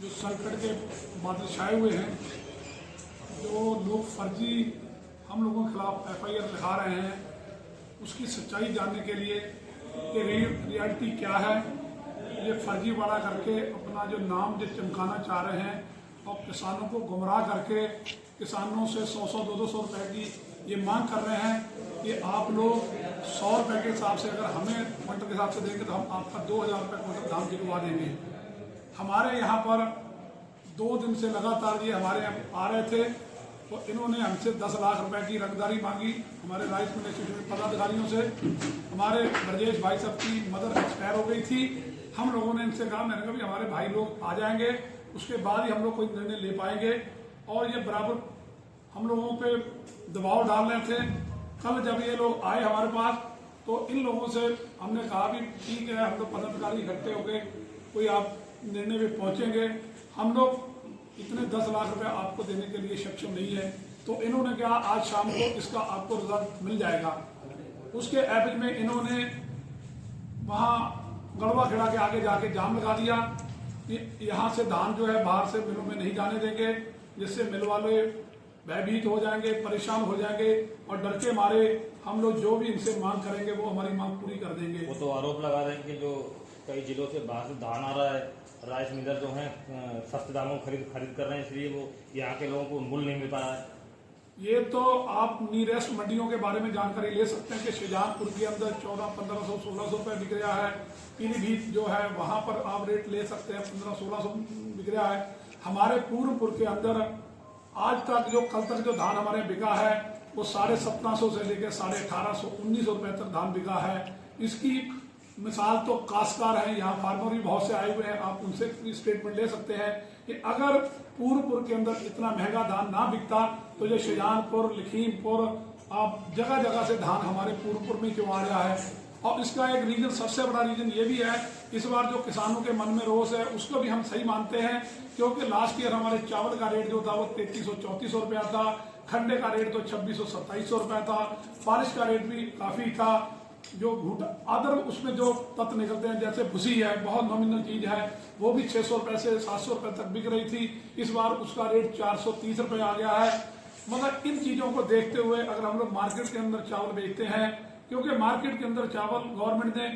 जो संकट के बादल छाए हुए हैं, जो लोग फर्जी हम लोगों के खिलाफ एफआईआर लिखा रहे हैं, उसकी सच्चाई जानने के लिए कि रियलिटी क्या है, ये फर्जी वाला करके अपना जो नाम जो चमकाना चाह रहे हैं और किसानों को गुमराह करके किसानों से 100-100, 200 रुपए की ये मांग कर रहे हैं कि आप लोग 100 रुपए के हिसाब से अगर हमें क्विंटल के हिसाब से देंगे तो हम आपका 2000 रुपये क्विंटल धान गिरवा देंगे। हमारे यहाँ पर 2 दिन से लगातार ये हमारे यहाँ आ रहे थे तो इन्होंने हमसे 10 लाख रुपए की रंगदारी मांगी हमारे राइस मिल एसोसिएशन पदाधिकारियों से। हमारे ब्रजेश भाई साहब की मदर एक्सपायर हो गई थी। हम लोगों ने इनसे कहा, मैंने कहा भी हमारे भाई लोग आ जाएंगे, उसके बाद ही हम लोग कोई निर्णय ले पाएंगे। और ये बराबर हम लोगों पे दबाव डाल रहे थे। कल जब ये लोग आए हमारे पास तो इन लोगों से हमने कहा भी ठीक है, हम लोग पदाधिकारी इकट्ठे हो गए, कोई आप निर्णय पे पहुंचेंगे, हम लोग इतने 10 लाख रुपए आपको देने के लिए सक्षम नहीं है। तो इन्होंने कहा आज शाम को इसका आपको रिजल्ट मिल जाएगा। उसके एवज में इन्होंने वहां गड़वा खेड़ा के आगे जाके जाम लगा दिया कि यहाँ से धान जो है बाहर से मिलों में नहीं जाने देंगे, जिससे मिल वाले भयभीत हो जाएंगे, परेशान हो जाएंगे और डर के मारे हम लोग जो भी इनसे मांग करेंगे वो हमारी मांग पूरी कर देंगे। वो तो आरोप लगा रहे हैं कि जो कई जिलों से बाहर से धान आ रहा है, राइस मिलर जो हैं सस्ते दामों खरीद कर रहे हैं, इसलिए वो यहाँ के लोगों को मूल्य नहीं मिल पा रहा है। ये तो आप नियरेस्ट मंडियों के बारे में जानकारी ले सकते हैं कि शाहजहांपुर के अंदर 1400-1500, 1600 रुपए बिक रहा है। पीलीभीत जो है वहां पर आप रेट ले सकते हैं 1500-1600 बिक रहा है। हमारे पूर्णपुर के अंदर आज तक जो कल तक जो धान हमारे बिका है वो 1750 से लेकर 1850, 1900 रुपए तक धान बिका है। इसकी मिसाल तो काश्तकार है, यहाँ फार्मर भी बहुत से आए हुए हैं, आप उनसे स्टेटमेंट ले सकते हैं कि अगर पूर्णपुर के अंदर इतना महंगा धान ना बिकता तो ये शाहजहांपुर, लखीमपुर, आप जगह जगह से धान हमारे पूर्णपुर में क्यों आ रहा है। और इसका एक रीजन, सबसे बड़ा रीजन ये भी है, इस बार जो किसानों के मन में रोष है उसको भी हम सही मानते हैं, क्योंकि लास्ट ईयर हमारे चावल का रेट जो था वो 3300-3400 रुपया था, खंडे का रेट तो 2600-2700 रुपया था, बारिश का रेट भी काफी था। जो अदर उसमें जो तत्व निकलते हैं जैसे भूसी है, बहुत नॉमिनल चीज है, वो भी 600 रुपए से 700 रुपए तक बिक रही थी। इस बार उसका रेट 430 रुपए आ गया है। मगर इन चीजों को देखते हुए अगर हम लोग मार्केट के अंदर चावल बेचते हैं, क्योंकि मार्केट के अंदर चावल गवर्नमेंट ने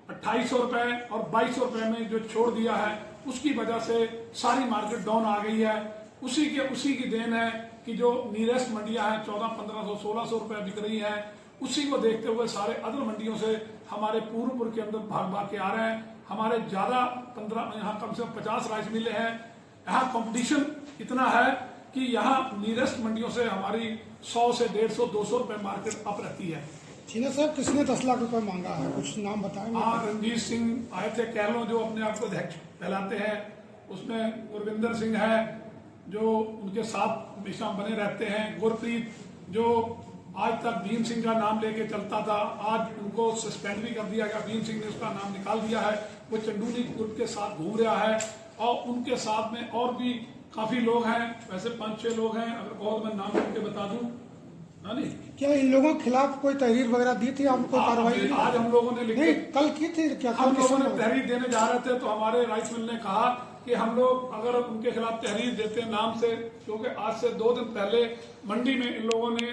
2800 रुपए और 2200 रुपए में जो छोड़ दिया है, उसकी वजह से सारी मार्केट डाउन आ गई है। उसी की देन है कि जो नियरेस्ट मंडियां हैं 1400-1500, 1600 रुपए बिक रही है। उसी को देखते हुए सारे अदर मंडियों से हमारे पूर्णपुर के अंदर भाग के आ रहे हैं। हमारे ज्यादा 15 यहाँ कम से कम 50 राइस मिलें हैं। यहाँ कंपटीशन इतना है कि यहाँ नियरेस्ट मंडियों से हमारी 100 से 150-200 रुपए मार्केट अप रहती है। ठीक है सर, किसने 10 लाख रुपए मांगा है, कुछ नाम बताएंगे? हाँ, रणजीत सिंह आए थे, कैरलों जो अपने आप को अध्यक्ष कहलाते हैं, उसमें गुरविंदर सिंह है जो उनके साथ हमेशा बने रहते हैं। गुरप्रीत जो आज तक भीम सिंह का नाम लेके चलता था, आज उनको सस्पेंड भी कर दिया गया, भीम सिंह ने उसका नाम निकाल दिया है। वो चंदूनी ग्रुप के साथ घूम रहा है और उनके साथ में और भी काफी लोग हैं, वैसे 5-6 लोग हैं, अगर बहुत मैं नाम लेके बता दूं। नहीं, क्या इन लोगों के खिलाफ कोई तहरीर वगैरह दी थी आपको? कार्रवाई आज हम लोगों ने लिखे, कल की थी क्या? हम लोगों ने तहरीर देने जा रहे थे तो हमारे राइस मिल ने कहा कि हम लोग अगर उनके खिलाफ तहरीर देते नाम से, क्योंकि आज से 2 दिन पहले मंडी में इन लोगों ने